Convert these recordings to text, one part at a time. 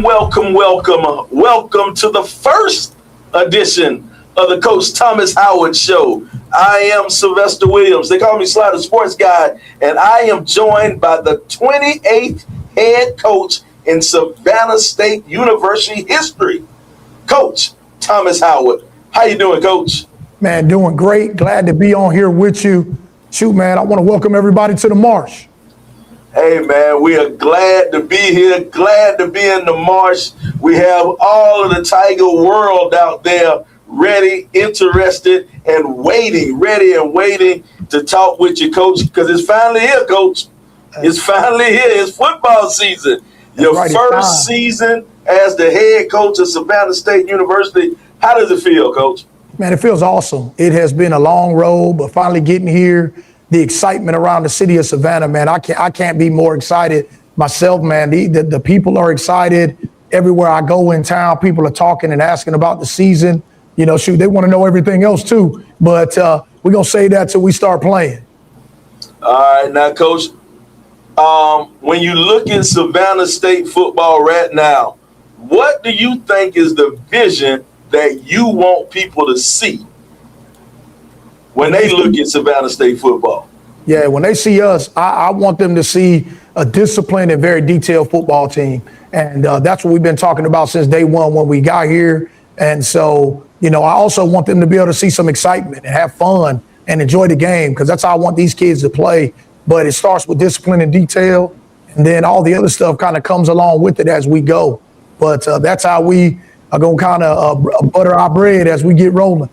Welcome to the first edition of the Coach Thomas Howard Show. I am Sylvester Williams. They call me Slider Sports Guy, and I am joined by the 28th head coach in Savannah State University history, Coach Thomas Howard. How you doing, Coach? Man, doing great. Glad to be on here with you. Shoot, man, I want to welcome everybody to the Marsh. Hey, man, we are glad to be here, glad to be in the Marsh. We have all of the Tiger world out there ready, interested, and waiting to talk with you, Coach, because it's finally here, Coach. It's finally here. It's football season. Your first season as the head coach of Savannah State University. How does it feel, Coach? Man, it feels awesome. It has been a long road, but finally getting here, the excitement around the city of Savannah, man, I can't be more excited myself, man. The people are excited. Everywhere I go in town, people are talking and asking about the season. You know, shoot, they want to know everything else too, but we're going to say that till we start playing. All right, now, Coach, when you look at Savannah State football right now, what do you think is the vision that you want people to see when they look at Savannah State football? Yeah, when they see us, I want them to see a disciplined and very detailed football team. And that's what we've been talking about since day one when we got here. And so, you know, I also want them to be able to see some excitement and have fun and enjoy the game, because that's how I want these kids to play. But it starts with discipline and detail, and then all the other stuff kind of comes along with it as we go. But that's how we are going to kind of butter our bread as we get rolling.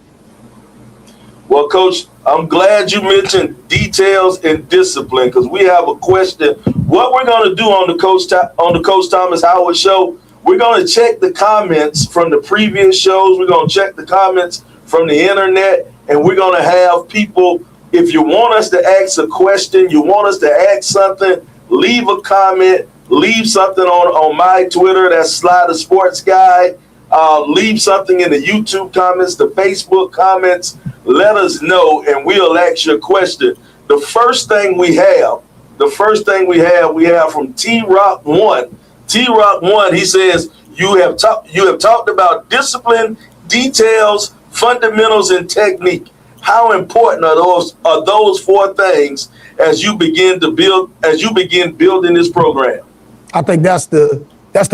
Well, Coach, I'm glad you mentioned details and discipline, because we have a question. What we're going to do on the Coach Thomas Howard Show, we're going to check the comments from the previous shows. We're going to check the comments from the internet, and we're going to have people, if you want us to ask a question, you want us to ask something, leave a comment, leave something on my Twitter, that's Slider Sports Guy. Leave something in the YouTube comments, the Facebook comments. Let us know, and we'll ask you a question. The first thing we have from T-Rock 1. T-Rock 1, he says, you have talked about discipline, details, fundamentals, and technique. How important are those four things as you begin building this program? I think that's the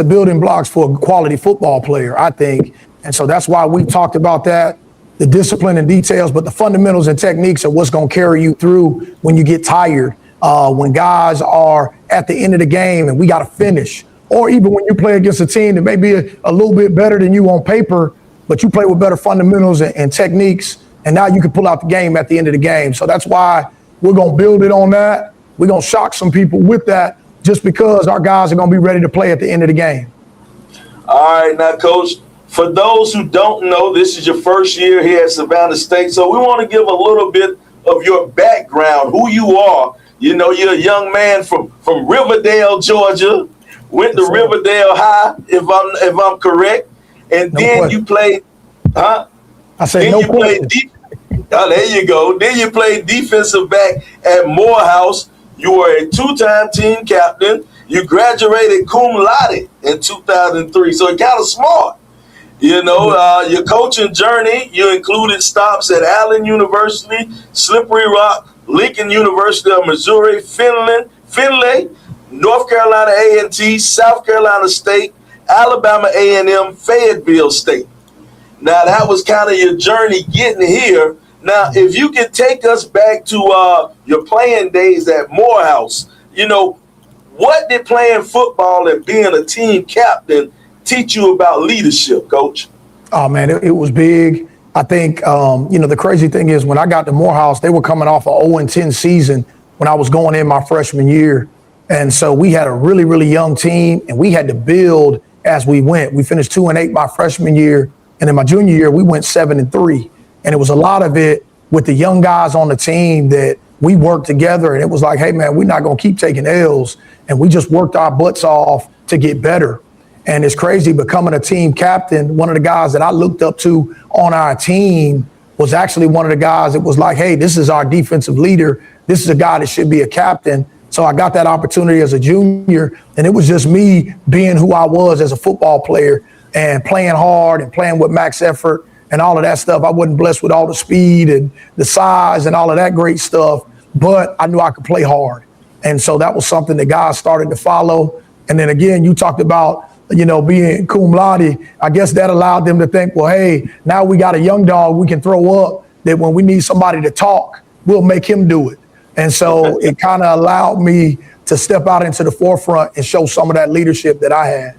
building blocks for a quality football player, I think. And so that's why we talked about that, the discipline and details, but the fundamentals and techniques are what's going to carry you through when you get tired, when guys are at the end of the game and we got to finish, or even when you play against a team that may be a little bit better than you on paper, but you play with better fundamentals and techniques, and now you can pull out the game at the end of the game. So that's why we're going to build it on that. We're going to shock some people with that, just because our guys are going to be ready to play at the end of the game. All right, now, Coach, for those who don't know, this is your first year here at Savannah State, so we want to give a little bit of your background, who you are. You know, you're a young man from Riverdale, Georgia, went to Riverdale High, if I'm correct, and then you played, I said no question. There you go. Then you played defensive back at Morehouse. You were a two-time team captain. You graduated cum laude in 2003, so you're kind of smart. You know, your coaching journey, you included stops at Allen University, Slippery Rock, Lincoln University of Missouri, Findlay, North Carolina A&T, South Carolina State, Alabama A&M, Fayetteville State. Now, that was kind of your journey getting here. Now, if you could take us back to your playing days at Morehouse, you know, what did playing football and being a team captain teach you about leadership, Coach? Oh, man, it was big. I think, you know, the crazy thing is when I got to Morehouse, they were coming off an 0-10 season when I was going in my freshman year. And so we had a really, really young team, and we had to build as we went. We finished 2-8 my freshman year, and in my junior year, we went 7-3. And it was a lot of it with the young guys on the team that we worked together, and it was like, hey, man, we're not going to keep taking L's, and we just worked our butts off to get better. And it's crazy, becoming a team captain, one of the guys that I looked up to on our team was actually one of the guys that was like, hey, this is our defensive leader. This is a guy that should be a captain. So I got that opportunity as a junior, and it was just me being who I was as a football player and playing hard and playing with max effort and all of that stuff. I wasn't blessed with all the speed and the size and all of that great stuff, but I knew I could play hard. And so that was something that guys started to follow. And then again, you talked about, being cum laude. I guess that allowed them to think, well, hey, now we got a young dog we can throw up that when we need somebody to talk, we'll make him do it. And so it kind of allowed me to step out into the forefront and show some of that leadership that I had.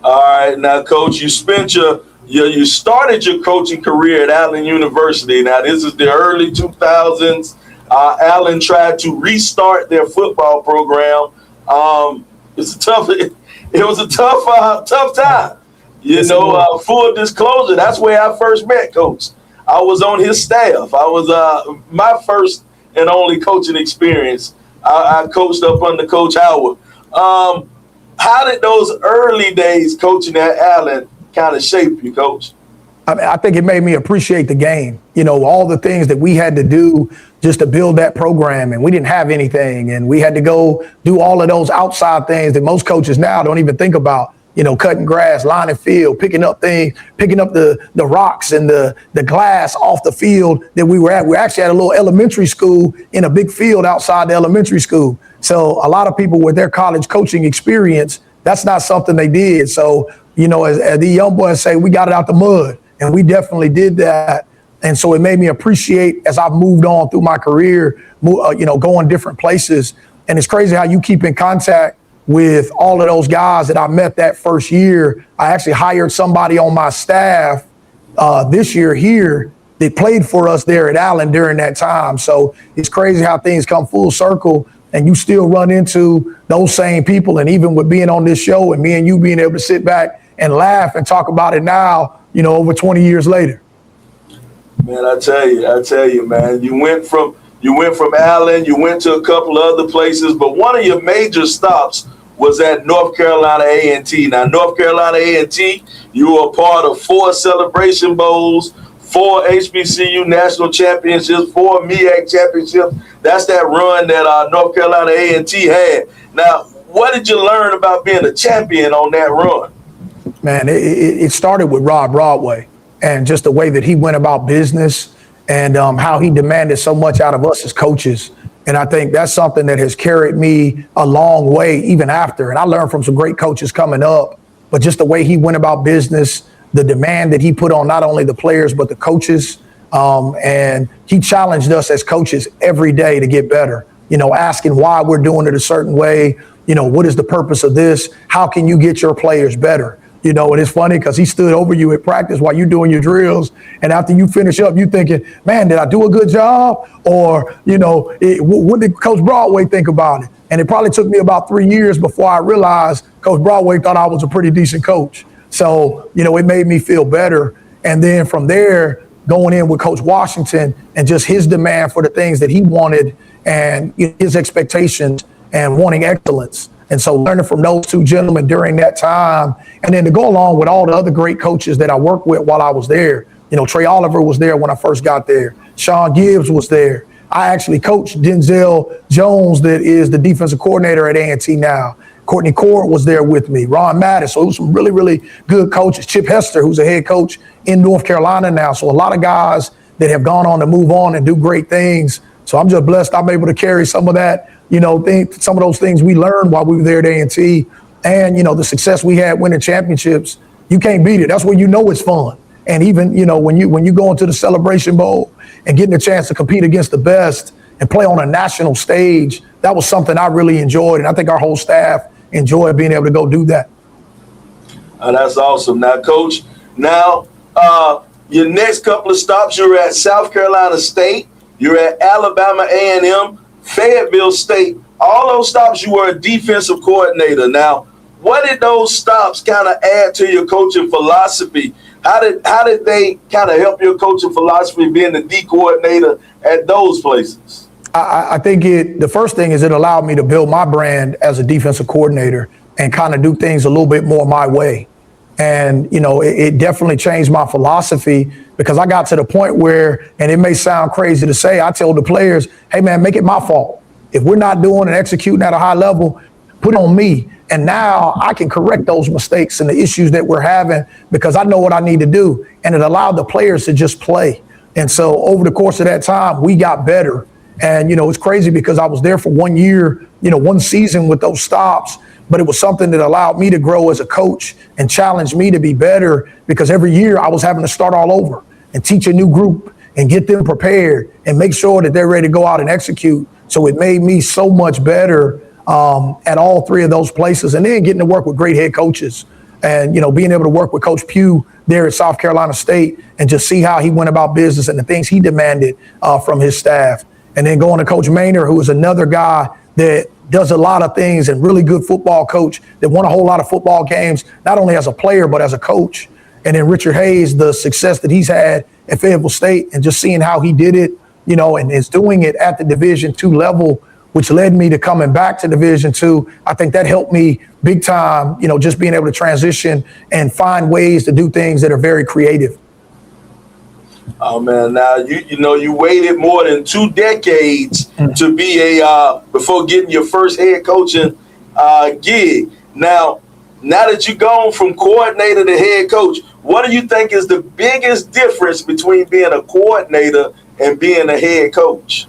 All right, now, Coach, you started your coaching career at Allen University. Now, this is the early 2000s. Allen tried to restart their football program. It was a tough time. Full disclosure, that's where I first met Coach. I was on his staff. I was my first and only coaching experience. I coached up under Coach Howard. How did those early days coaching at Allen kind of shape you, Coach? I think it made me appreciate the game. All the things that we had to do just to build that program, and we didn't have anything, and we had to go do all of those outside things that most coaches now don't even think about. Cutting grass, lining field, picking up the rocks and the glass off the field that we were at. We actually had a little elementary school in a big field outside the elementary school. So a lot of people with their college coaching experience, that's not something they did. So, as the young boys say, we got it out the mud, and we definitely did that. And so it made me appreciate, as I've moved on through my career, going different places. And it's crazy how you keep in contact with all of those guys that I met that first year. I actually hired somebody on my staff this year here that played for us there at Allen during that time. So it's crazy how things come full circle and you still run into those same people. And even with being on this show and me and you being able to sit back and laugh and talk about it now, over 20 years later. Man, I tell you, man, you went from Allen, you went to a couple of other places, but one of your major stops was at North Carolina A&T. Now, North Carolina A&T, you were a part of 4 Celebration Bowls, 4 HBCU national championships, 4 MEAC championships. That's that run that North Carolina A&T had. Now, what did you learn about being a champion on that run? Man, it started with Rod Broadway and just the way that he went about business and how he demanded so much out of us as coaches. And I think that's something that has carried me a long way even after. And I learned from some great coaches coming up, but just the way he went about business, the demand that he put on not only the players, but the coaches. And he challenged us as coaches every day to get better, asking why we're doing it a certain way. What is the purpose of this? How can you get your players better? And it's funny because he stood over you at practice while you're doing your drills. And after you finish up, you thinking, man, did I do a good job? Or, what did Coach Broadway think about it? And it probably took me about 3 years before I realized Coach Broadway thought I was a pretty decent coach. So, it made me feel better. And then from there, going in with Coach Washington and just his demand for the things that he wanted and his expectations and wanting excellence. And so learning from those two gentlemen during that time, and then to go along with all the other great coaches that I worked with while I was there. Trey Oliver was there when I first got there. Sean Gibbs was there. I actually coached Denzel Jones, that is the defensive coordinator at A&T now. Courtney Cord was there with me. Ron Mattis. So it was some really, really good coaches. Chip Hester, who's a head coach in North Carolina now. So a lot of guys that have gone on to move on and do great things. So I'm just blessed I'm able to carry some of that, some of those things we learned while we were there at A&T, and, the success we had winning championships. You can't beat it. That's when it's fun. And even, when you go into the Celebration Bowl and getting a chance to compete against the best and play on a national stage, that was something I really enjoyed. And I think our whole staff enjoyed being able to go do that. That's awesome. Now, Coach, your next couple of stops, you were at South Carolina State, you're at Alabama A&M, Fayetteville State. All those stops, you were a defensive coordinator. Now, what did those stops kind of add to your coaching philosophy? How did they kind of help your coaching philosophy being the D coordinator at those places? I think the first thing is it allowed me to build my brand as a defensive coordinator and kind of do things a little bit more my way. And, it definitely changed my philosophy because I got to the point where, and it may sound crazy to say, I told the players, hey, man, make it my fault. if we're not doing and executing at a high level, put it on me. And now I can correct those mistakes and the issues that we're having because I know what I need to do. And it allowed the players to just play. And so over the course of that time, we got better. And, it's crazy because I was there for 1 year, one season with those stops. But it was something that allowed me to grow as a coach and challenged me to be better because every year I was having to start all over and teach a new group and get them prepared and make sure that they're ready to go out and execute. So it made me so much better at all three of those places. And then getting to work with great head coaches and, being able to work with Coach Pugh there at South Carolina State and just see how he went about business and the things he demanded from his staff. And then going to Coach Maynard, who is another guy that does a lot of things and really good football coach that won a whole lot of football games, not only as a player, but as a coach. And then Richard Hayes, the success that he's had at Fayetteville State and just seeing how he did it, and is doing it at the Division II level, which led me to coming back to Division II. I think that helped me big time, just being able to transition and find ways to do things that are very creative. Oh man! Now you waited more than 2 decades to be before getting your first head coaching gig. Now that you've gone from coordinator to head coach, what do you think is the biggest difference between being a coordinator and being a head coach?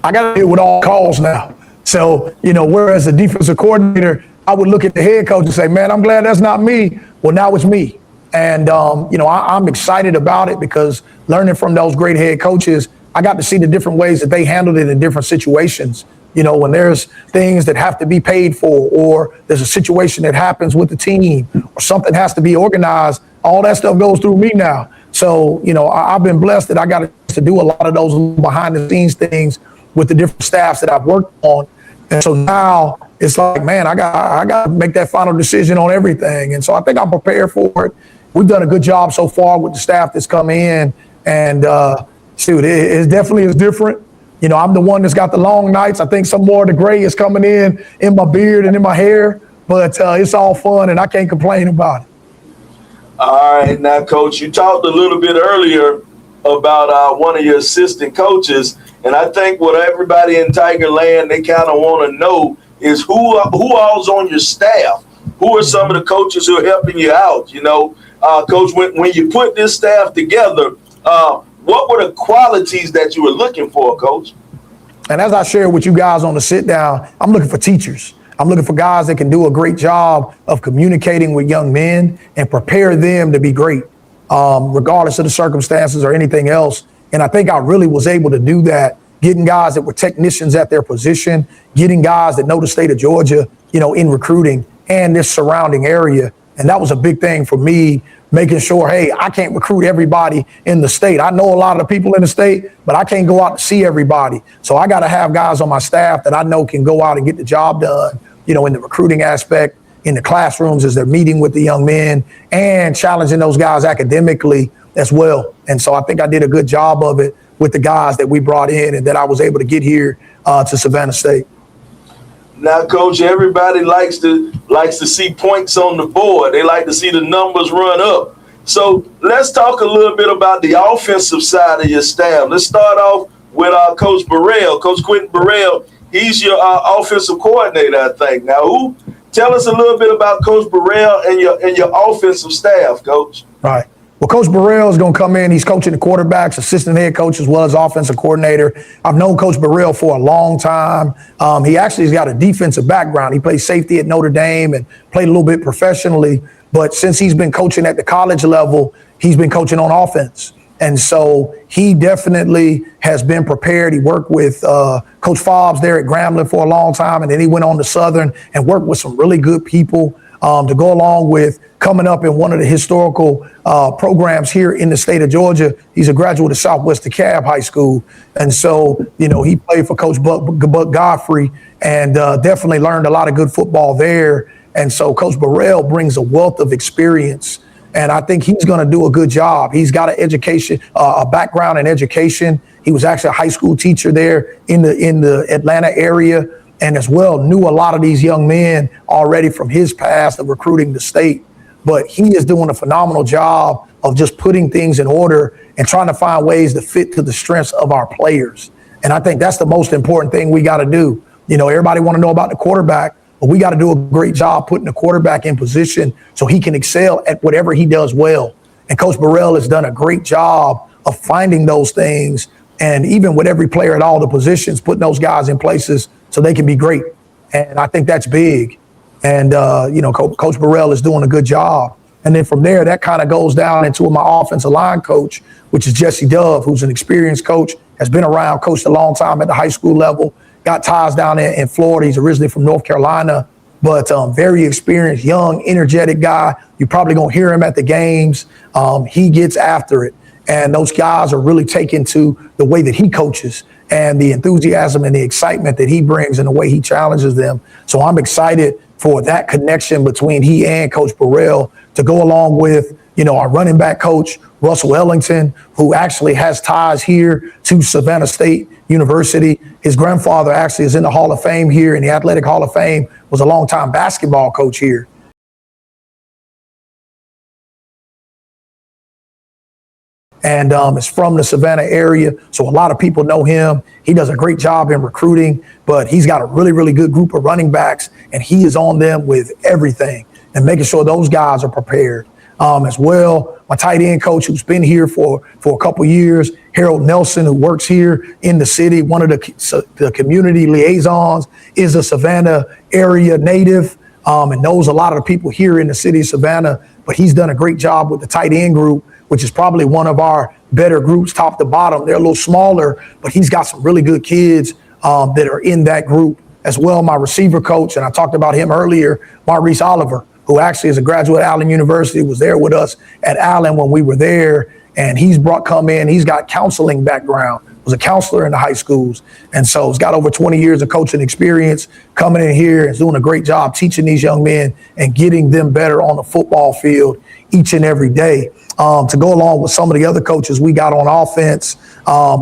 I got to deal with all calls now. So whereas a defensive coordinator, I would look at the head coach and say, "Man, I'm glad that's not me." Well, now it's me. And, I'm excited about it because learning from those great head coaches, I got to see the different ways that they handled it in different situations. When there's things that have to be paid for or there's a situation that happens with the team or something has to be organized, all that stuff goes through me now. So, I've been blessed that I got to do a lot of those behind the scenes things with the different staffs that I've worked on. And so now it's like, man, I got to make that final decision on everything. And so I think I'm prepared for it. We've done a good job so far with the staff that's come in, and it definitely is different. I'm the one that's got the long nights. I think some more of the gray is coming in my beard and in my hair, but it's all fun, and I can't complain about it. All right, now, Coach, you talked a little bit earlier about one of your assistant coaches, and I think what everybody in Tiger Land, they kind of want to know is who all's on your staff. Who are some of the coaches who are helping you out? Coach, when you put this staff together, what were the qualities that you were looking for, Coach? And as I shared with you guys on the sit down, I'm looking for teachers. I'm looking for guys that can do a great job of communicating with young men and prepare them to be great, regardless of the circumstances or anything else. And I think I really was able to do that, getting guys that were technicians at their position, getting guys that know the state of Georgia, in recruiting and this surrounding area. And that was a big thing for me, making sure, hey, I can't recruit everybody in the state. I know a lot of the people in the state, but I can't go out and see everybody. So I got to have guys on my staff that I know can go out and get the job done, in the recruiting aspect, in the classrooms as they're meeting with the young men and challenging those guys academically as well. And so I think I did a good job of it with the guys that we brought in and that I was able to get here to Savannah State. Now, Coach, everybody likes to see points on the board. They like to see the numbers run up. So let's talk a little bit about the offensive side of your staff. Let's start off with Coach Burrell. Coach Quentin Burrell, he's your offensive coordinator, I think. Now, tell us a little bit about Coach Burrell and your offensive staff, Coach. Right. Well, Coach Burrell is going to come in. He's coaching the quarterbacks, assistant head coach, as well as offensive coordinator. I've known Coach Burrell for a long time. He actually has got a defensive background. He played safety at Notre Dame and played a little bit professionally. But since he's been coaching at the college level, he's been coaching on offense. And so he definitely has been prepared. He worked with Coach Fobbs there at Grambling for a long time, and then he went on to Southern and worked with some really good people to go along with coming up in one of the historical programs here in the state of Georgia. He's a graduate of Southwest DeKalb High School. And so, he played for Coach Buck Godfrey and definitely learned a lot of good football there. And so Coach Burrell brings a wealth of experience, and I think he's going to do a good job. He's got an education, a background in education. He was actually a high school teacher there in the Atlanta area, and as well knew a lot of these young men already from his past of recruiting the state. But he is doing a phenomenal job of just putting things in order and trying to find ways to fit to the strengths of our players. And I think that's the most important thing we got to do. Everybody want to know about the quarterback, but we got to do a great job putting the quarterback in position so he can excel at whatever he does well. And Coach Burrell has done a great job of finding those things, and even with every player at all the positions, putting those guys in places so they can be great. And I think that's big. And, Coach Burrell is doing a good job. And then from there, that kind of goes down into my offensive line coach, which is Jesse Dove, who's an experienced coach, has been around, coached a long time at the high school level, got ties down in Florida. He's originally from North Carolina, but very experienced, young, energetic guy. You're probably going to hear him at the games. He gets after it. And those guys are really taken to the way that he coaches and the enthusiasm and the excitement that he brings and the way he challenges them. So I'm excited for that connection between he and Coach Burrell to go along with, our running back coach, Russell Ellington, who actually has ties here to Savannah State University. His grandfather actually is in the Hall of Fame here, in the Athletic Hall of Fame, was a longtime basketball coach here. And is from the Savannah area, so a lot of people know him. He does a great job in recruiting, but he's got a really, really good group of running backs, and he is on them with everything and making sure those guys are prepared. As well, my tight end coach, who's been here for a couple years, Harold Nelson, who works here in the city, one of the community liaisons, is a Savannah area native and knows a lot of the people here in the city of Savannah, but he's done a great job with the tight end group, which is probably one of our better groups top to bottom. They're a little smaller, but he's got some really good kids that are in that group. As well, my receiver coach, and I talked about him earlier, Maurice Oliver, who actually is a graduate at Allen University, was there with us at Allen when we were there. And he's come in, he's got counseling background, was a counselor in the high schools. And so he's got over 20 years of coaching experience, coming in here and doing a great job teaching these young men and getting them better on the football field each and every day. To go along with some of the other coaches we got on offense,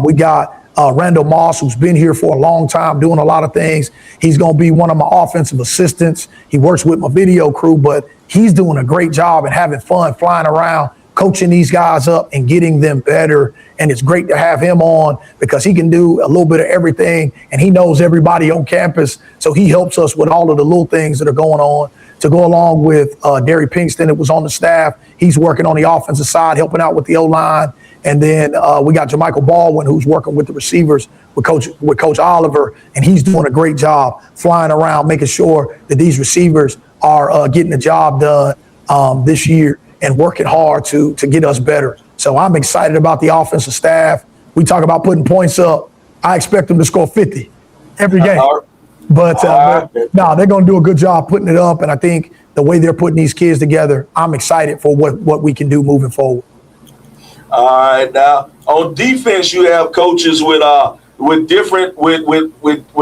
we got Randall Moss, who's been here for a long time, doing a lot of things. He's going to be one of my offensive assistants. He works with my video crew, but he's doing a great job and having fun flying around, coaching these guys up and getting them better. And it's great to have him on because he can do a little bit of everything, and he knows everybody on campus. So he helps us with all of the little things that are going on. To go along with Derry Pinkston, that was on the staff. He's working on the offensive side, helping out with the O-line. And then we got Jermichael Baldwin, who's working with the receivers with Coach Oliver, and he's doing a great job flying around, making sure that these receivers are getting the job done this year and working hard to get us better. So I'm excited about the offensive staff. We talk about putting points up. I expect them to score 50 every game. But no, they're going to do a good job putting it up. And I think the way they're putting these kids together, I'm excited for what we can do moving forward. All right, now on defense, you have coaches with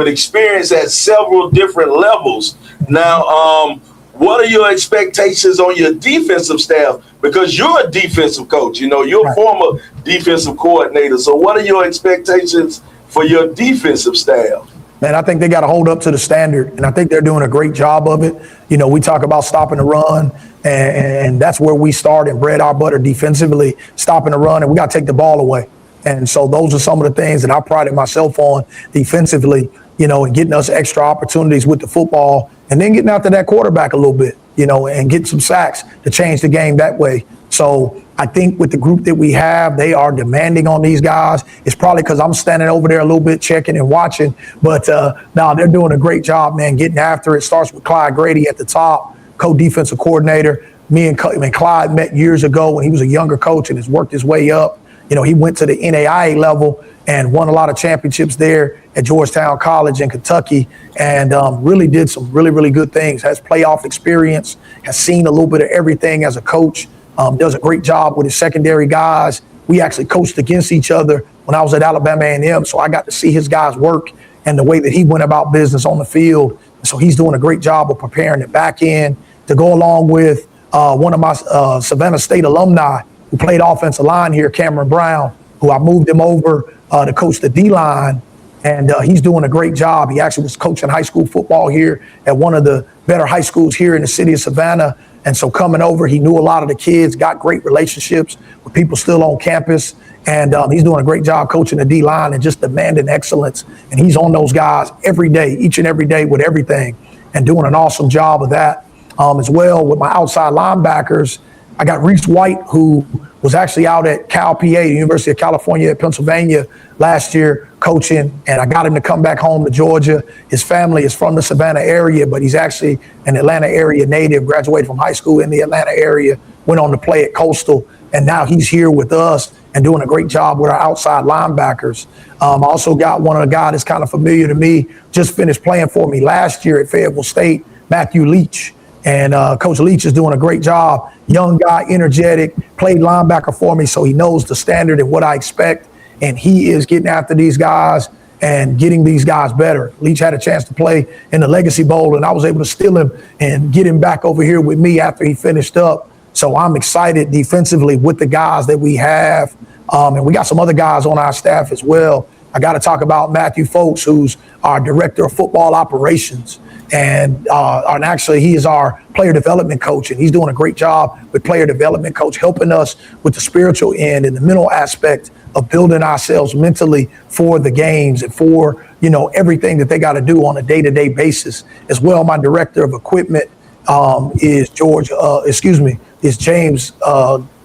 experience at several different levels. Now, what are your expectations on your defensive staff? Because you're a defensive coach, you're a former defensive coordinator. So, what are your expectations for your defensive staff? Man, I think they got to hold up to the standard, and I think they're doing a great job of it. We talk about stopping the run, and that's where we start and bread our butter defensively, stopping the run, and we got to take the ball away. And so those are some of the things that I prided myself on defensively, and getting us extra opportunities with the football, and then getting after that quarterback a little bit, and getting some sacks to change the game that way. So I think with the group that we have, they are demanding on these guys. It's probably because I'm standing over there a little bit checking and watching. But no, they're doing a great job, man, getting after it. Starts with Clyde Grady at the top, co-defensive coordinator. Me and Clyde met years ago when he was a younger coach and has worked his way up. He went to the NAIA level and won a lot of championships there at Georgetown College in Kentucky, and really did some really, really good things. Has playoff experience, has seen a little bit of everything as a coach. Does a great job with his secondary guys. We actually coached against each other when I was at Alabama A&M, so I got to see his guys work and the way that he went about business on the field. So he's doing a great job of preparing the back end to go along with one of my Savannah State alumni who played offensive line here, Cameron Brown, who I moved him over to coach the D-line, and he's doing a great job. He actually was coaching high school football here at one of the better high schools here in the city of Savannah. And so coming over, he knew a lot of the kids, got great relationships with people still on campus. And he's doing a great job coaching the D-line and just demanding excellence. And he's on those guys every day, each and every day with everything, and doing an awesome job of that. As well with my outside linebackers, I got Reese White, who was actually out at Cal PA, the University of California at Pennsylvania last year coaching, and I got him to come back home to Georgia. His family is from the Savannah area, but he's actually an Atlanta area native, graduated from high school in the Atlanta area, went on to play at Coastal, and now he's here with us and doing a great job with our outside linebackers. I also got one of the guys that's kind of familiar to me, just finished playing for me last year at Fayetteville State, Matthew Leach. And Coach Leach is doing a great job. Young guy, energetic, played linebacker for me, so he knows the standard and what I expect. And he is getting after these guys and getting these guys better. Leach had a chance to play in the Legacy Bowl, and I was able to steal him and get him back over here with me after he finished up. So I'm excited defensively with the guys that we have. And we got some other guys on our staff as well. I got to talk about Matthew Folks, who's our director of football operations. And actually, he is our player development coach, and he's doing a great job with player development coach, helping us with the spiritual end and the mental aspect of building ourselves mentally for the games and for, everything that they got to do on a day-to-day basis. As well, my director of equipment is James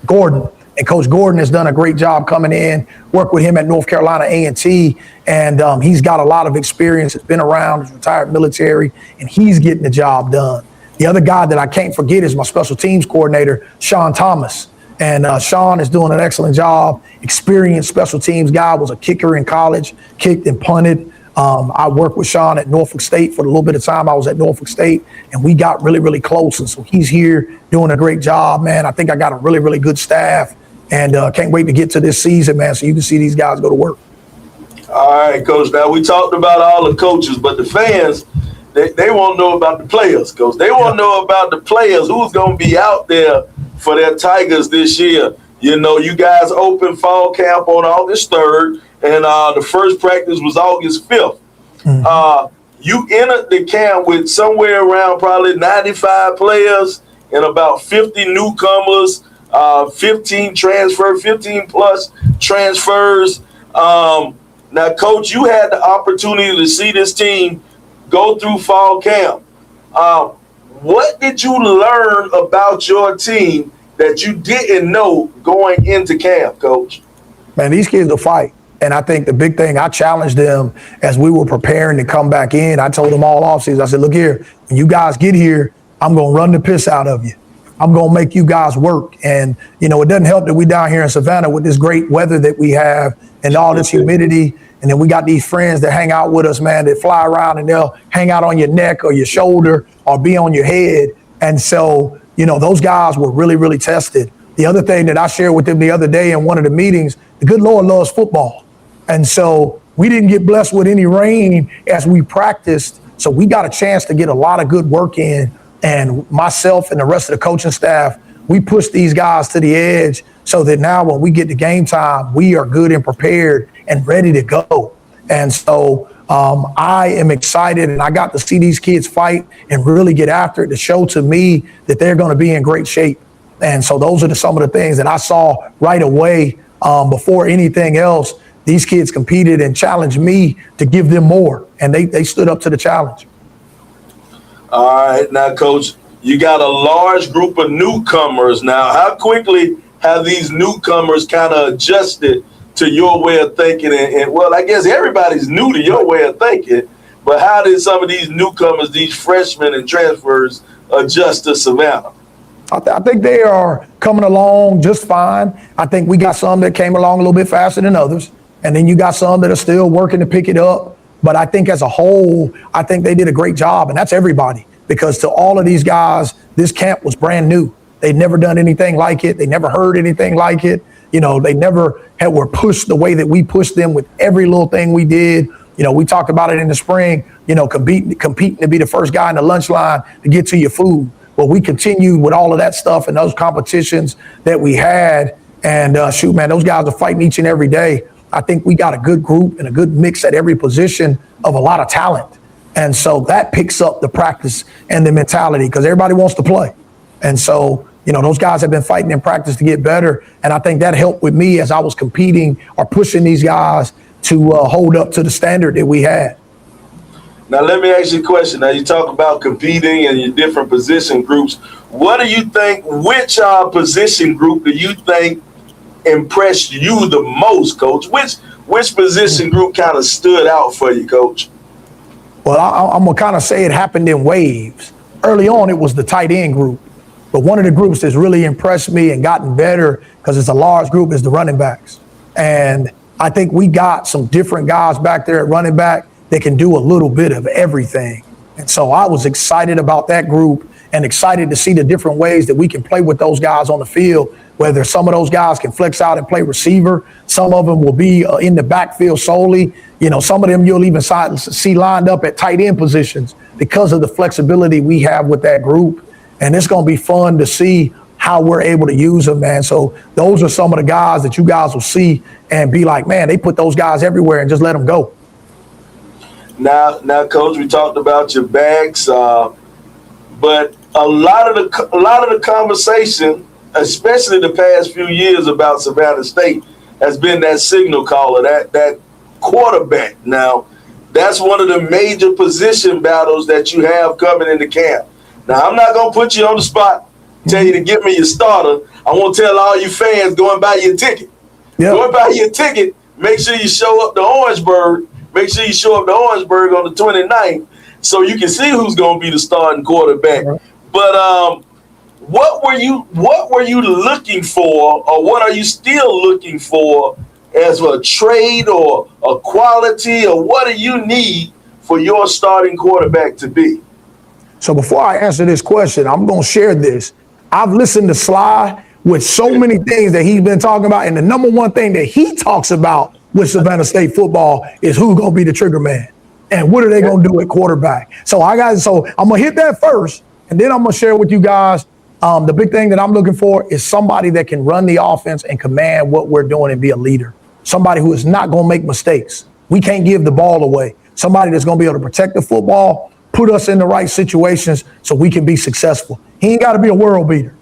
Gordon. And Coach Gordon has done a great job coming in, worked with him at North Carolina A&T, and he's got a lot of experience. Has been around, he's retired military, and he's getting the job done. The other guy that I can't forget is my special teams coordinator, Sean Thomas. And Sean is doing an excellent job. Experienced special teams guy, was a kicker in college, kicked and punted. I worked with Sean at Norfolk State for the little bit of time I was at Norfolk State, and we got really, really close. And so he's here doing a great job, man. I think I got a really, really good staff. And can't wait to get to this season, man, so you can see these guys go to work. All right, Coach. Now, we talked about all the coaches, but the fans, they want to know about the players, Coach. They want to know about the players, who's going to be out there for their Tigers this year. You guys opened fall camp on August 3rd, and the first practice was August 5th. Mm-hmm. You entered the camp with somewhere around probably 95 players and about 50 newcomers. 15 plus transfers. Now, Coach, you had the opportunity to see this team go through fall camp. What did you learn about your team that you didn't know going into camp, Coach? Man, these kids will fight. And I think the big thing, I challenged them as we were preparing to come back in. I told them all offseason, I said, look here, when you guys get here, I'm going to run the piss out of you. I'm going to make you guys work. And, it doesn't help that we down here in Savannah with this great weather that we have and all this humidity. And then we got these friends that hang out with us, man, that fly around and they'll hang out on your neck or your shoulder or be on your head. And so, those guys were really, really tested. The other thing that I shared with them the other day in one of the meetings, the good Lord loves football. And so we didn't get blessed with any rain as we practiced. So we got a chance to get a lot of good work in. And myself and the rest of the coaching staff, we pushed these guys to the edge so that now when we get to game time, we are good and prepared and ready to go. And so I am excited, and I got to see these kids fight and really get after it to show to me that they're going to be in great shape. And so those are some of the things that I saw right away before anything else. These kids competed and challenged me to give them more, and they stood up to the challenge. All right, now, Coach, you got a large group of newcomers now. How quickly have these newcomers kind of adjusted to your way of thinking? And well, I guess everybody's new to your way of thinking, but how did some of these newcomers, these freshmen and transfers, adjust to Savannah? I think they are coming along just fine. I think we got some that came along a little bit faster than others, and then you got some that are still working to pick it up. But I think as a whole, I think they did a great job, and that's everybody, because to all of these guys, this camp was brand new. They'd never done anything like it. They never heard anything like it. They never were pushed the way that we pushed them with every little thing we did. We talked about it in the spring, competing to be the first guy in the lunch line to get to your food. Well, we continued with all of that stuff and those competitions that we had. And shoot, man, those guys are fighting each and every day. I think we got a good group and a good mix at every position of a lot of talent. And so that picks up the practice and the mentality, because everybody wants to play. And so, those guys have been fighting in practice to get better. And I think that helped with me as I was competing or pushing these guys to hold up to the standard that we had. Now, let me ask you a question. Now, you talk about competing and your different position groups. What do you think, which position group do you think impressed you the most, Coach? Which position group kind of stood out for you, Coach? Well, I'm going to kind of say it happened in waves. Early on, it was the tight end group. But one of the groups that's really impressed me and gotten better, because it's a large group, is the running backs. And I think we got some different guys back there at running back that can do a little bit of everything. And so I was excited about that group and excited to see the different ways that we can play with those guys on the field, whether some of those guys can flex out and play receiver. Some of them will be in the backfield solely. Some of them you'll even see lined up at tight end positions because of the flexibility we have with that group. And it's going to be fun to see how we're able to use them, man. So those are some of the guys that you guys will see and be like, man, they put those guys everywhere and just let them go. Now, Coach, we talked about your backs, but a lot of the conversation, especially the past few years about Savannah State, has been that signal caller, that quarterback. Now, that's one of the major position battles that you have coming into camp. Now, I'm not going to put you on the spot, tell you to give me your starter. I want to tell all you fans, go and buy your ticket. Yep. Go and buy your ticket. Make sure you show up to Orangeburg. Make sure you show up to Orangeburg on the 29th so you can see who's going to be the starting quarterback. Right. But what were you looking for, or what are you still looking for as a trade or a quality, or what do you need for your starting quarterback to be? So before I answer this question, I'm going to share this. I've listened to Sly with so many things that he's been talking about, and the number one thing that he talks about with Savannah State football is who's going to be the trigger man and what are they going to do at quarterback. So I'm going to hit that first, and then I'm going to share with you guys the big thing that I'm looking for is somebody that can run the offense and command what we're doing and be a leader. Somebody who is not going to make mistakes. We can't give the ball away. Somebody that's going to be able to protect the football, put us in the right situations so we can be successful. He ain't got to be a world beater,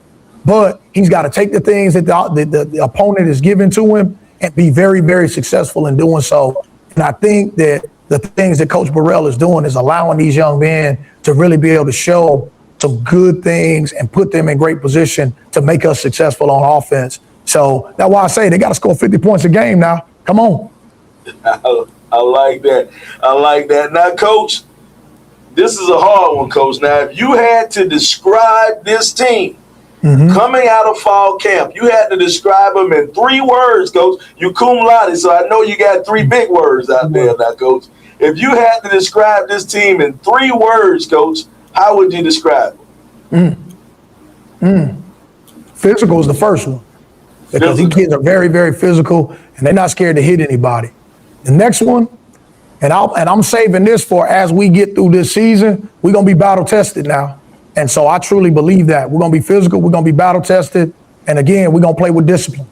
but he's got to take the things that the opponent is giving to him and be very, very successful in doing so. And I think that the things that Coach Burrell is doing is allowing these young men to really be able to show some good things and put them in great position to make us successful on offense. So that's why I say they got to score 50 points a game now. Come on. I like that. I like that. Now, Coach, this is a hard one, Coach. Now, if you had to describe this team coming out of fall camp, you had to describe them in 3 words, Coach. You cum laude, so I know you got 3 big words out there now, Coach. If you had to describe this team in 3 words, Coach, how would you describe it? Physical is the first one. Because these kids are very, very physical, and they're not scared to hit anybody. The next one, and I'm saving this for as we get through this season, we're going to be battle tested now. And so I truly believe that. We're going to be physical, we're going to be battle tested, and again, we're going to play with discipline.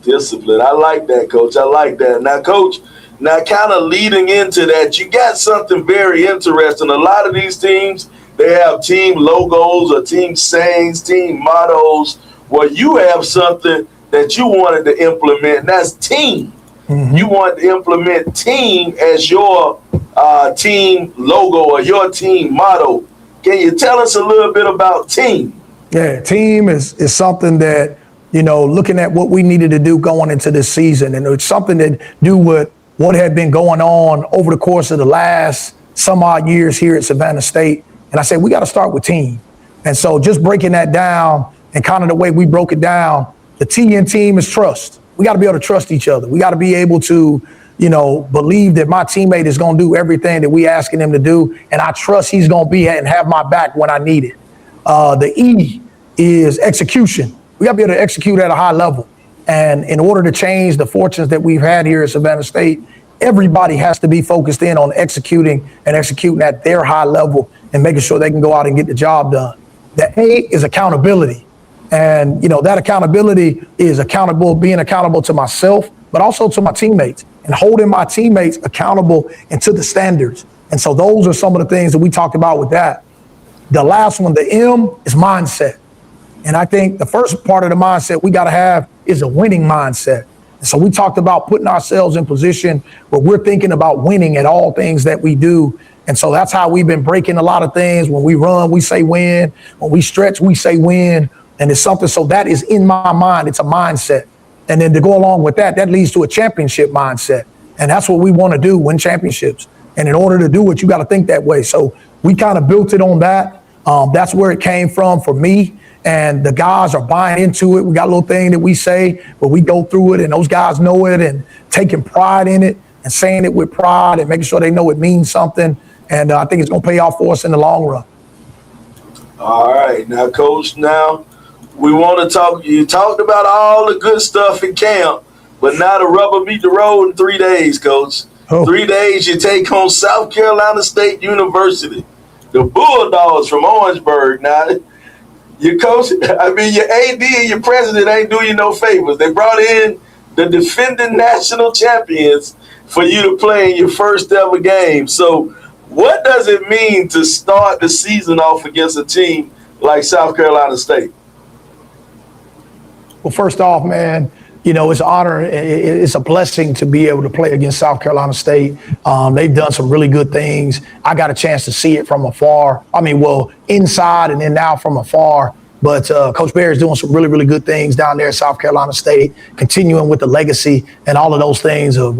Discipline. I like that, Coach. I like that. Now, Coach, kind of leading into that, you got something very interesting. A lot of these teams, they have team logos or team sayings, team mottos. Well, you have something that you wanted to implement, and that's team. You wanted to implement team as your team logo or your team motto. Can you tell us a little bit about team? Yeah, team is something that, looking at what we needed to do going into this season, and it's something that do with what had been going on over the course of the last some odd years here at Savannah State. And I said, we got to start with team. And so just breaking that down and kind of the way we broke it down, the T in team is trust. We got to be able to trust each other. We got to be able to, believe that my teammate is going to do everything that we asking him to do. And I trust he's going to be and have my back when I need it. The E is execution. We got to be able to execute at a high level. And in order to change the fortunes that we've had here at Savannah State, everybody has to be focused in on executing at their high level and making sure they can go out and get the job done. The A is accountability. And, that accountability is being accountable to myself, but also to my teammates and holding my teammates accountable and to the standards. And so those are some of the things that we talked about with that. The last one, the M, is mindset. And I think the first part of the mindset we got to have is a winning mindset. And so we talked about putting ourselves in position where we're thinking about winning at all things that we do. And so that's how we've been breaking a lot of things. When we run, we say win. When we stretch, we say win. And it's something, so that is in my mind. It's a mindset. And then to go along with that, that leads to a championship mindset. And that's what we want to do, win championships. And in order to do it, you got to think that way. So we kind of built it on that. That's where it came from for me. And the guys are buying into it. We got a little thing that we say, but we go through it, and those guys know it and taking pride in it and saying it with pride and making sure they know it means something. And I think it's going to pay off for us in the long run. All right. Now, Coach, now we want to talk. You talked about all the good stuff in camp, but now the rubber meet the road in 3 days, Coach. Oh. 3 days you take on South Carolina State University, the Bulldogs from Orangeburg. Now, your coach, your AD and your president ain't doing you no favors. They brought in the defending national champions for you to play in your first ever game. So what does it mean to start the season off against a team like South Carolina State? Well, first off, man, it's an honor. It's a blessing to be able to play against South Carolina State. They've done some really good things. I got a chance to see it from afar. Inside and then now from afar. But Coach Bear is doing some really, really good things down there at South Carolina State, continuing with the legacy and all of those things of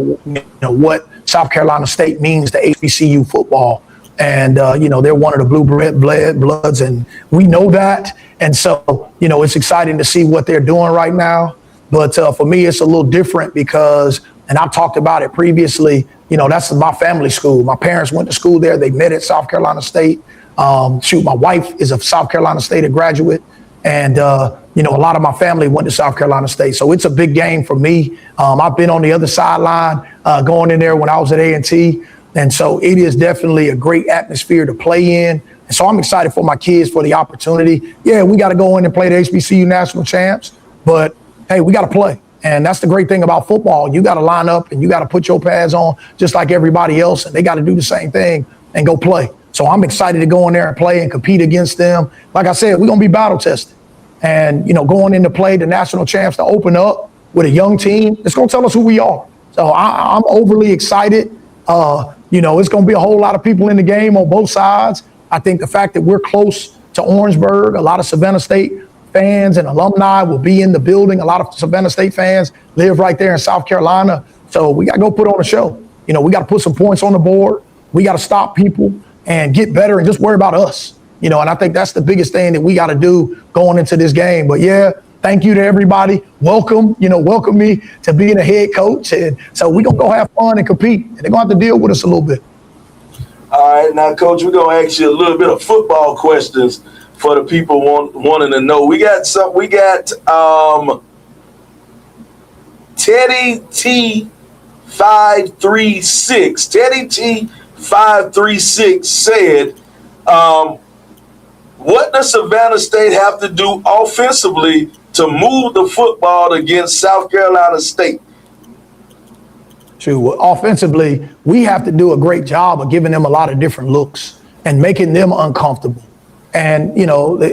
what South Carolina State means to HBCU football. And, they're one of the blue bloods, and we know that. And so, it's exciting to see what they're doing right now. But for me, it's a little different because, and I've talked about it previously, that's my family school. My parents went to school there. They met at South Carolina State. My wife is a South Carolina State graduate. And, a lot of my family went to South Carolina State. So it's a big game for me. I've been on the other sideline going in there when I was at A&T. And so it is definitely a great atmosphere to play in. And so I'm excited for my kids for the opportunity. Yeah, we got to go in and play the HBCU national champs. But hey, we got to play. And that's the great thing about football. You got to line up and you got to put your pads on just like everybody else. And they got to do the same thing and go play. So I'm excited to go in there and play and compete against them. Like I said, we're going to be battle tested. And, going in to play the national champs to open up with a young team, it's going to tell us who we are. So I'm overly excited. It's going to be a whole lot of people in the game on both sides. I think the fact that we're close to Orangeburg, a lot of Savannah State fans and alumni will be in the building. A lot of Savannah State fans live right there in South Carolina. So we got to go put on a show. We got to put some points on the board. We got to stop people and get better and just worry about us. And I think that's the biggest thing that we got to do going into this game. But yeah, thank you to everybody. Welcome me to being a head coach. And so we're going to go have fun and compete. And they're going to have to deal with us a little bit. All right, now, Coach, we're going to ask you a little bit of football questions for the people wanting to know. We got Teddy T 536. Teddy T 536 said, what does Savannah State have to do offensively to move the football against South Carolina State? True. Offensively, we have to do a great job of giving them a lot of different looks and making them uncomfortable. And,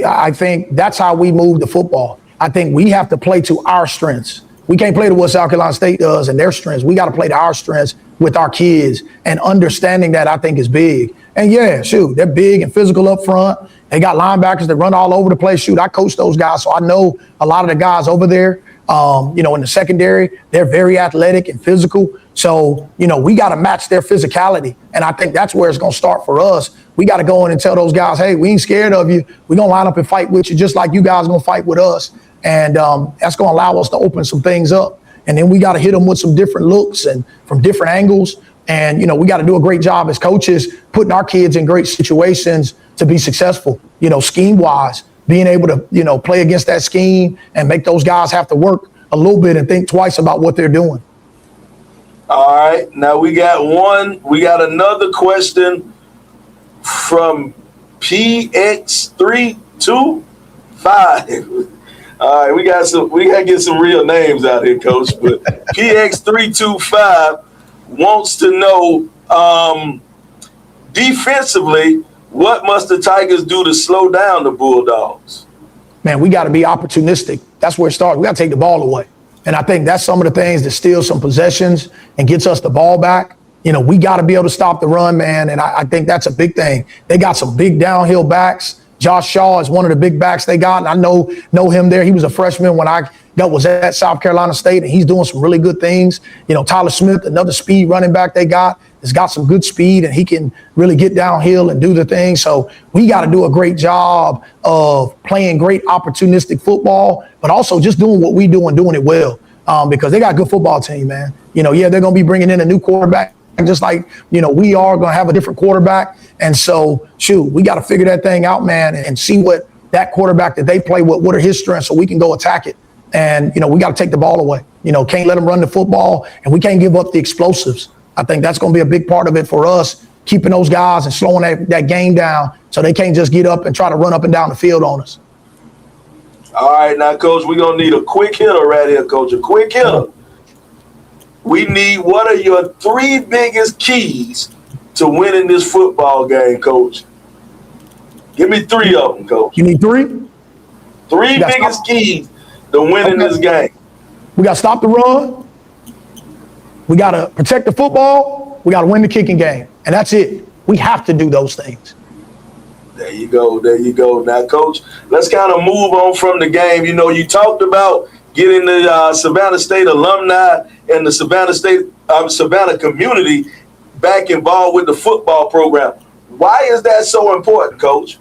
I think that's how we move the football. I think we have to play to our strengths. We can't play to what South Carolina State does and their strengths. We got to play to our strengths with our kids, and understanding that I think is big. And yeah, they're big and physical up front. They got linebackers that run all over the place. I coach those guys, so I know a lot of the guys over there. In the secondary, they're very athletic and physical. So, we got to match their physicality. And I think that's where it's going to start for us. We got to go in and tell those guys, hey, we ain't scared of you. We're going to line up and fight with you just like you guys are going to fight with us. And that's going to allow us to open some things up. And then we got to hit them with some different looks and from different angles. And, we got to do a great job as coaches putting our kids in great situations to be successful, scheme-wise. Being able to, play against that scheme and make those guys have to work a little bit and think twice about what they're doing. All right. Now we got another question from PX325. All right, we got to get some real names out here, Coach. But PX325 wants to know defensively, What must the Tigers do to slow down the Bulldogs? Man, we got to be opportunistic. That's where it starts. We got to take the ball away. And I think that's some of the things that steals some possessions and gets us the ball back. You know, we got to be able to stop the run, man. And I think that's a big thing. They got some big downhill backs. Josh Shaw is one of the big backs they got. And I know him there. He was a freshman when I was at South Carolina State, and he's doing some really good things. You know, Tyler Smith, another speed running back they got, has got some good speed, and he can really get downhill and do the thing. So we got to do a great job of playing great opportunistic football, but also just doing what we do and doing it well, because they got a good football team, man. You know, yeah, they're going to be bringing in a new quarterback, just like, you know, we are going to have a different quarterback. And so, shoot, we got to figure that thing out, man, and see what that quarterback that they play with, what are his strengths, so we can go attack it. And, you know, we got to take the ball away. You know, can't let them run the football, and we can't give up the explosives. I think that's going to be a big part of it for us, keeping those guys and slowing that game down so they can't just get up and try to run up and down the field on us. All right, now, Coach, we're going to need a quick hitter right here, Coach, a quick hitter. We need, what are your 3 biggest keys to winning this football game, Coach? Give me 3 of them, Coach. You need 3? 3 biggest keys to winning this game. We got to stop the run. We got to protect the football. We got to win the kicking game. And that's it. We have to do those things. There you go. There you go. Now, Coach, let's kind of move on from the game. You know, you talked about getting the Savannah State alumni and the Savannah community back involved with the football program. Why is that so important, Coach?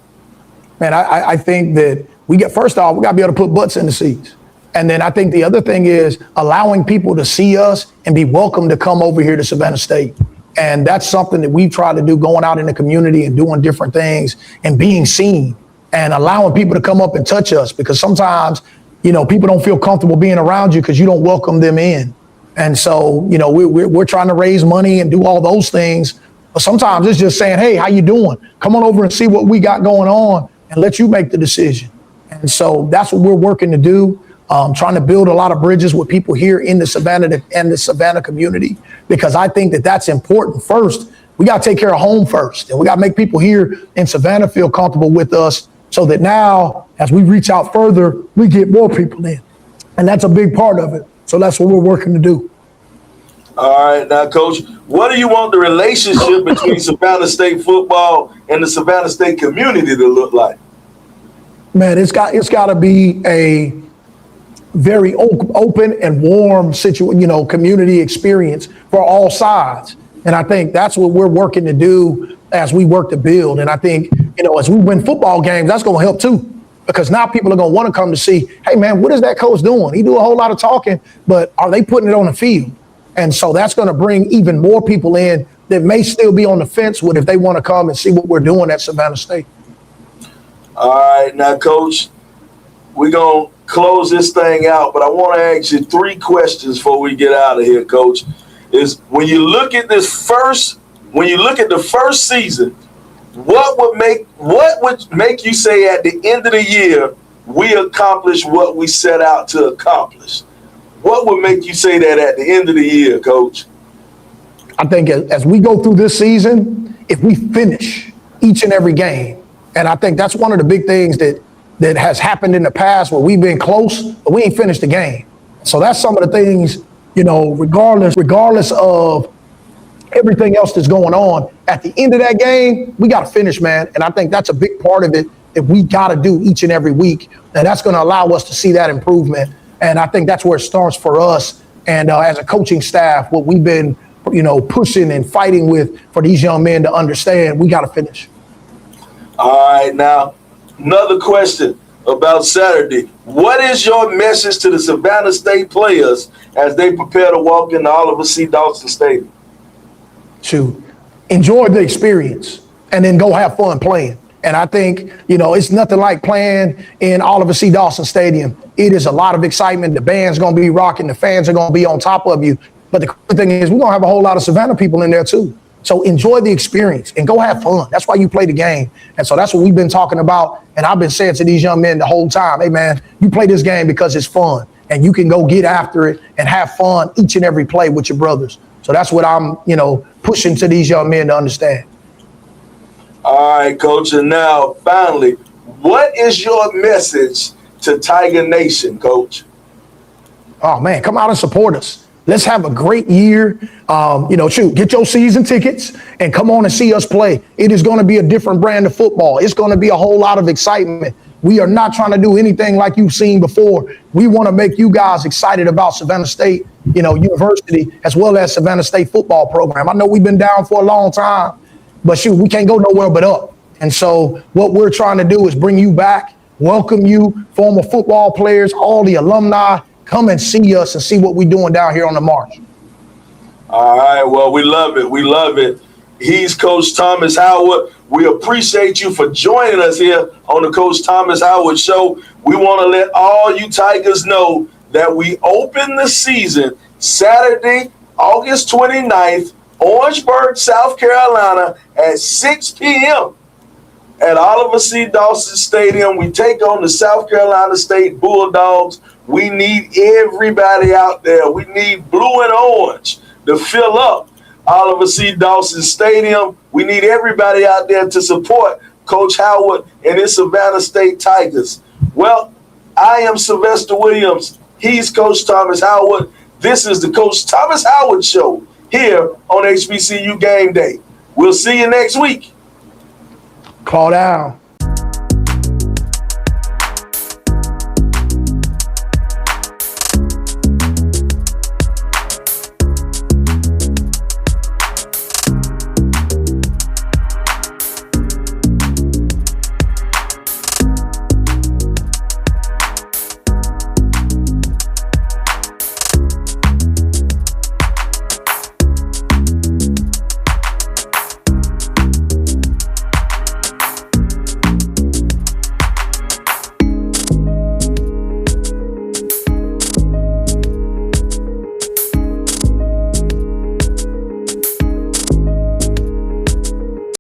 Man, I think that first off, we got to be able to put butts in the seats. And then I think the other thing is allowing people to see us and be welcome to come over here to Savannah State. And that's something that we try to do, going out in the community and doing different things and being seen and allowing people to come up and touch us, because sometimes, you know, people don't feel comfortable being around you because you don't welcome them in. And so, you know, we're trying to raise money and do all those things. But sometimes it's just saying, hey, how you doing? Come on over and see what we got going on and let you make the decision. And so that's what we're working to do. Trying to build a lot of bridges with people here in the Savannah and the Savannah community, because I think that that's important. First, we got to take care of home first, and we got to make people here in Savannah feel comfortable with us, so that now, as we reach out further, we get more people in, and that's a big part of it. So that's what we're working to do. All right, now, Coach, what do you want the relationship between Savannah State football and the Savannah State community to look like? Man, it's got to be a very open and warm community experience for all sides. And I think that's what we're working to do as we work to build. And I think, you know, as we win football games, that's going to help too, because now people are going to want to come to see, hey man, what is that coach doing? He do a whole lot of talking, but are they putting it on the field? And so that's going to bring even more people in that may still be on the fence with if they want to come and see what we're doing at Savannah State. All right, now, Coach, we're going to close this thing out, but I want to ask you 3 questions before we get out of here, Coach. Is when you look at the first season, what would make you say at the end of the year we accomplished what we set out to accomplish? What would make you say that at the end of the year, Coach? I think as we go through this season, if we finish each and every game, and I think that's one of the big things that has happened in the past, where we've been close, but we ain't finished the game. So that's some of the things, you know, regardless of everything else that's going on, at the end of that game, we got to finish, man. And I think that's a big part of it that we got to do each and every week. And that's going to allow us to see that improvement. And I think that's where it starts for us. And as a coaching staff, what we've been, you know, pushing and fighting with for these young men to understand, we got to finish. All right, now, another question about Saturday. What is your message to the Savannah State players as they prepare to walk into Oliver C. Dawson Stadium? To enjoy the experience and then go have fun playing. And I think, you know, it's nothing like playing in Oliver C. Dawson Stadium. It is a lot of excitement. The band's going to be rocking. The fans are going to be on top of you. But the cool thing is we're going to have a whole lot of Savannah people in there too. So enjoy the experience and go have fun. That's why you play the game. And so that's what we've been talking about. And I've been saying to these young men the whole time, hey man, you play this game because it's fun and you can go get after it and have fun each and every play with your brothers. So that's what I'm, you know, pushing to these young men to understand. All right, Coach. And now, finally, what is your message to Tiger Nation, Coach? Oh man, come out and support us. Let's have a great year. Get your season tickets and come on and see us play. It is going to be a different brand of football. It's going to be a whole lot of excitement. We are not trying to do anything like you've seen before. We want to make you guys excited about Savannah State, University, as well as Savannah State football program. I know we've been down for a long time, but we can't go nowhere but up. And so what we're trying to do is bring you back, welcome you, former football players, all the alumni. Come and see us and see what we're doing down here on the march. All right. Well, we love it. We love it. He's Coach Thomas Howard. We appreciate you for joining us here on the Coach Thomas Howard Show. We want to let all you Tigers know that we open the season Saturday, August 29th, Orangeburg, South Carolina at 6 p.m. at Oliver C. Dawson Stadium. We take on the South Carolina State Bulldogs. We need everybody out there. We need blue and orange to fill up Oliver C. Dawson Stadium. We need everybody out there to support Coach Howard and his Savannah State Tigers. Well, I am Sylvester Williams. He's Coach Thomas Howard. This is the Coach Thomas Howard Show here on HBCU Game Day. We'll see you next week. Call down.